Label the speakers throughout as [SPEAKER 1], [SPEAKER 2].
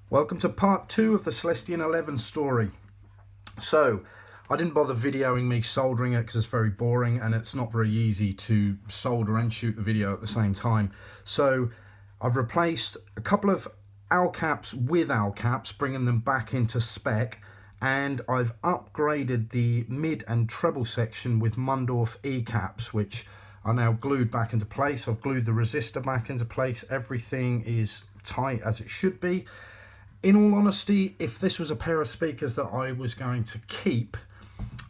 [SPEAKER 1] Welcome to part 2 of the Celestion 11 story. So, I didn't bother videoing me soldering it because it's very boring and it's not very easy to solder and shoot the video at the same time. So, I've replaced a couple of Alcaps with Alcaps, bringing them back into spec, and I've upgraded the mid and treble section with Mundorf Ecaps, which are now glued back into place. I've glued the resistor back into place. Everything is tight as it should be. In all honesty, if this was a pair of speakers that I was going to keep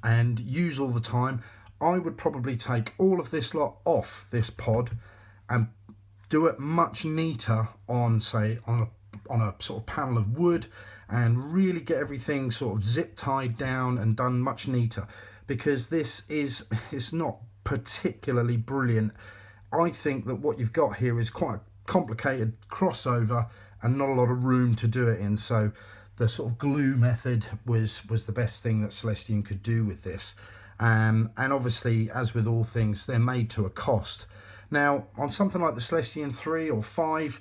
[SPEAKER 1] and use all the time, I would probably take all of this lot off this pod and do it much neater on, say, on a sort of panel of wood, and really get everything sort of zip tied down and done much neater, because this is not particularly brilliant. I think that what you've got here is quite a complicated crossover and not a lot of room to do it in, so the sort of glue method was the best thing that Celestion could do with this. And obviously, as with all things, they're made to a cost. Now, on something like the Celestion 3 or 5,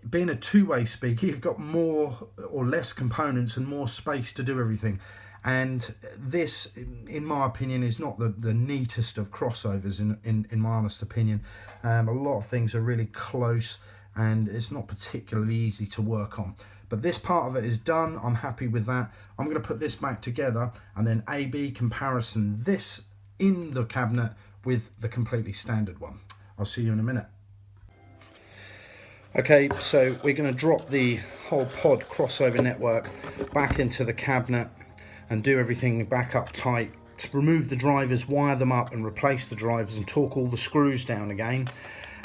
[SPEAKER 1] being a two-way speaker, you've got more or less components and more space to do everything. And this, in my opinion, is not the neatest of crossovers, in my honest opinion. A lot of things are really close and it's not particularly easy to work on. But this part of it is done. I'm happy with that. I'm going to put this back together and then A/B comparison this in the cabinet with the completely standard one. I'll see you in a minute. Okay, so we're going to drop the whole pod crossover network back into the cabinet and do everything back up tight. To remove the drivers, wire them up and replace the drivers and torque all the screws down again.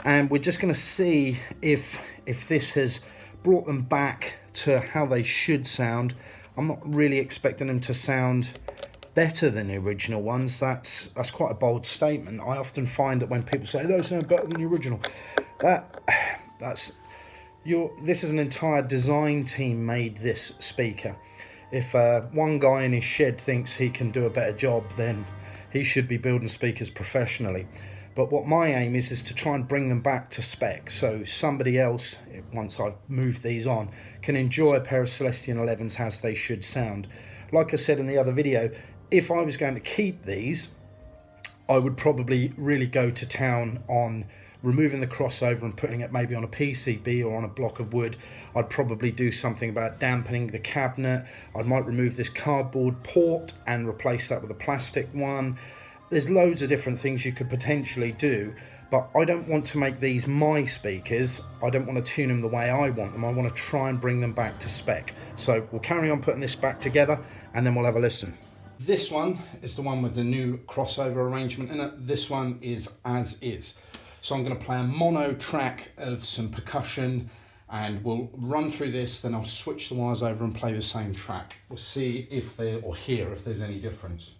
[SPEAKER 1] And we're just going to see if this has brought them back to how they should sound. I'm not really expecting them to sound better than the original ones. That's quite a bold statement. I often find that when people say those sound better than the original, this is an entire design team made this speaker. If one guy in his shed thinks he can do a better job, then he should be building speakers professionally. But what my aim is to try and bring them back to spec, so somebody else, once I've moved these on, can enjoy a pair of Celestion 11s as they should sound. Like I said in the other video, if I was going to keep these, I would probably really go to town on removing the crossover and putting it maybe on a PCB or on a block of wood. I'd probably do something about dampening the cabinet. I might remove this cardboard port and replace that with a plastic one. There's loads of different things you could potentially do, but I don't want to make these my speakers. I don't want to tune them the way I want them. I want to try and bring them back to spec. So we'll carry on putting this back together and then we'll have a listen. This one is the one with the new crossover arrangement in it. This one is as is. So I'm going to play a mono track of some percussion and we'll run through this, then I'll switch the wires over and play the same track. We'll see if hear if there's any difference.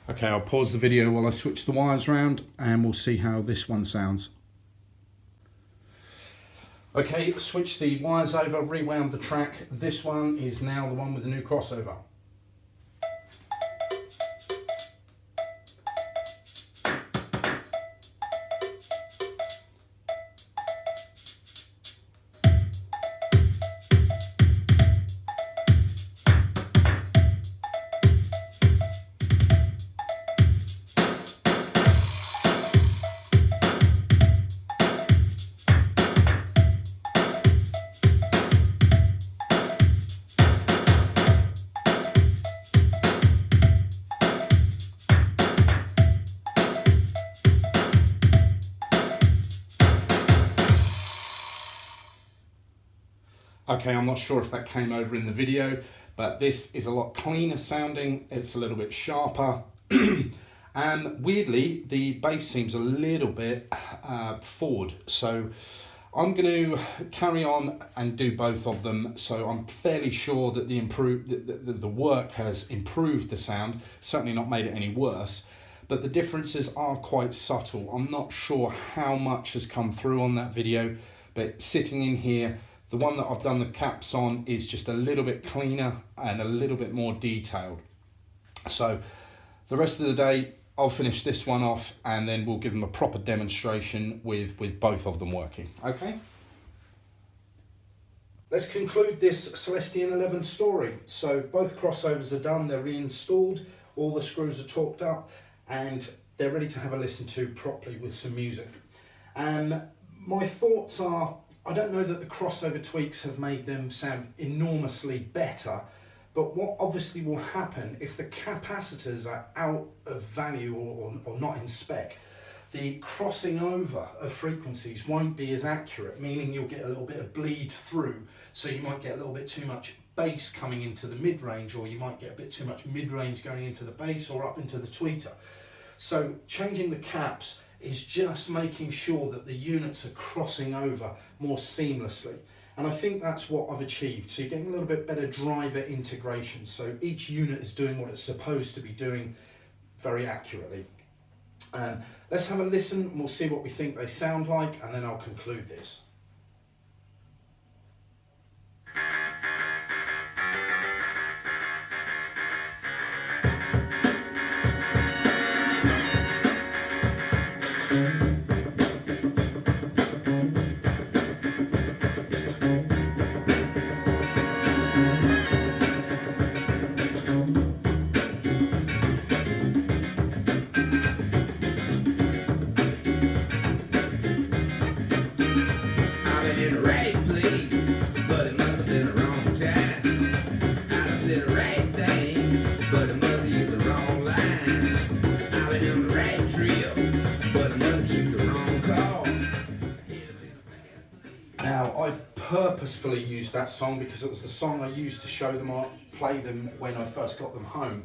[SPEAKER 1] Okay, I'll pause the video while I switch the wires around and we'll see how this one sounds. Okay, switch the wires over, rewound the track. This one is now the one with the new crossover. Okay, I'm not sure if that came over in the video, but this is a lot cleaner sounding, it's a little bit sharper, and weirdly the bass seems a little bit forward, so I'm going to carry on and do both of them. So I'm fairly sure that the work has improved the sound, certainly not made it any worse, but the differences are quite subtle. I'm not sure how much has come through on that video, but sitting in here, the one that I've done the caps on is just a little bit cleaner and a little bit more detailed. So the rest of the day, I'll finish this one off and then we'll give them a proper demonstration with both of them working. Okay. Let's conclude this Celestion 11 story. So both crossovers are done, they're reinstalled, all the screws are torqued up, and they're ready to have a listen to properly with some music. My thoughts are, I don't know that the crossover tweaks have made them sound enormously better, but what obviously will happen if the capacitors are out of value or not in spec, the crossing over of frequencies won't be as accurate, meaning you'll get a little bit of bleed through. So you might get a little bit too much bass coming into the mid-range, or you might get a bit too much mid-range going into the bass or up into the tweeter. So changing the caps is just making sure that the units are crossing over more seamlessly. And I think that's what I've achieved. So you're getting a little bit better driver integration. So each unit is doing what it's supposed to be doing very accurately. Let's have a listen and we'll see what we think they sound like, and then I'll conclude this. Now, I purposefully used that song because it was the song I used to show them or play them when I first got them home.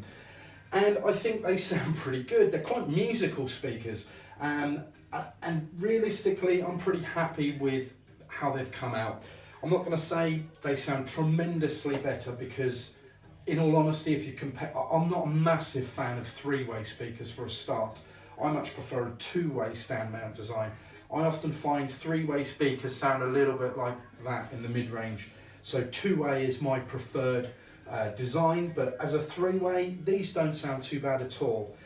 [SPEAKER 1] And I think they sound pretty good. They're quite musical speakers. And realistically, I'm pretty happy with how they've come out. I'm not going to say they sound tremendously better because, in all honesty, if you compare, I'm not a massive fan of three-way speakers for a start. I much prefer a two-way stand mount design. I often find three-way speakers sound a little bit like that in the mid-range. So two-way is my preferred design, but as a three-way, these don't sound too bad at all.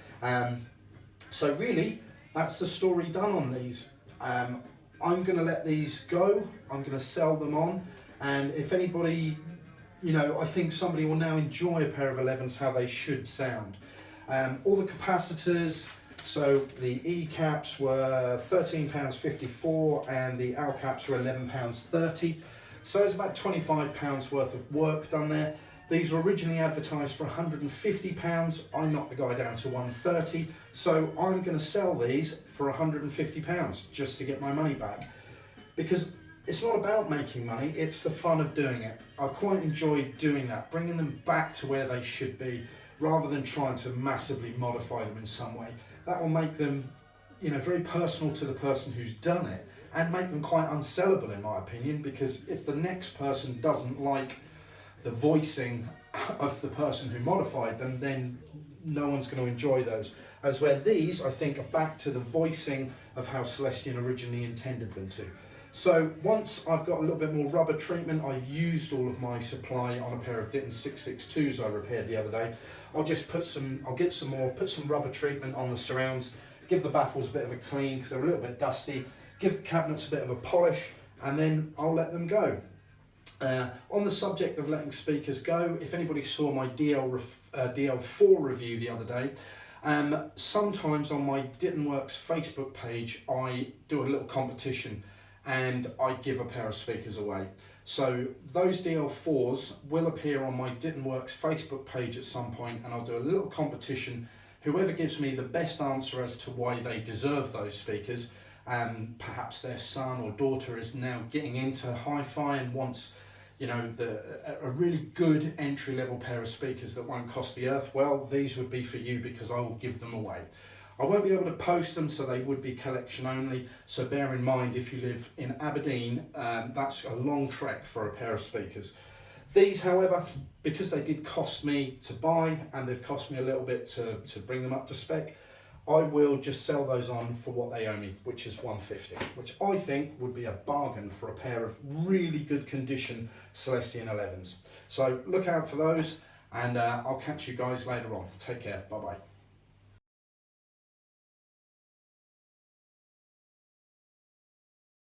[SPEAKER 1] So really, that's the story done on these. I'm going to let these go. I'm going to sell them on, and if anybody, I think somebody will now enjoy a pair of 11s how they should sound. All the capacitors. So the Ecaps were £13.54 and the Alcaps were £11.30. So it's about £25 worth of work done there. These were originally advertised for £150. I knocked the guy down to £130. So I'm going to sell these for £150 just to get my money back. Because it's not about making money, it's the fun of doing it. I quite enjoy doing that, bringing them back to where they should be, rather than trying to massively modify them in some way. That will make them, very personal to the person who's done it, and make them quite unsellable in my opinion, because if the next person doesn't like the voicing of the person who modified them, then no one's going to enjoy those. As where these, I think, are back to the voicing of how Celestion originally intended them to. So once I've got a little bit more rubber treatment, I've used all of my supply on a pair of Ditton 662s I repaired the other day. I'll just put some rubber treatment on the surrounds, give the baffles a bit of a clean because they're a little bit dusty, give the cabinets a bit of a polish, and then I'll let them go. On the subject of letting speakers go, if anybody saw my DL4 review the other day, sometimes on my Dittonworks Facebook page I do a little competition and I give a pair of speakers away. So those DL4s will appear on my Dittonworks Facebook page at some point, and I'll do a little competition. Whoever gives me the best answer as to why they deserve those speakers, perhaps their son or daughter is now getting into hi-fi and wants, you know, a really good entry-level pair of speakers that won't cost the earth, well, these would be for you because I will give them away. I won't be able to post them, so they would be collection only, so bear in mind if you live in Aberdeen, that's a long trek for a pair of speakers. These, however, because they did cost me to buy and they've cost me a little bit to bring them up to spec, I will just sell those on for what they owe me, which is $150, which I think would be a bargain for a pair of really good condition Celestion 11s. So look out for those, and I'll catch you guys later on. Take care, bye bye.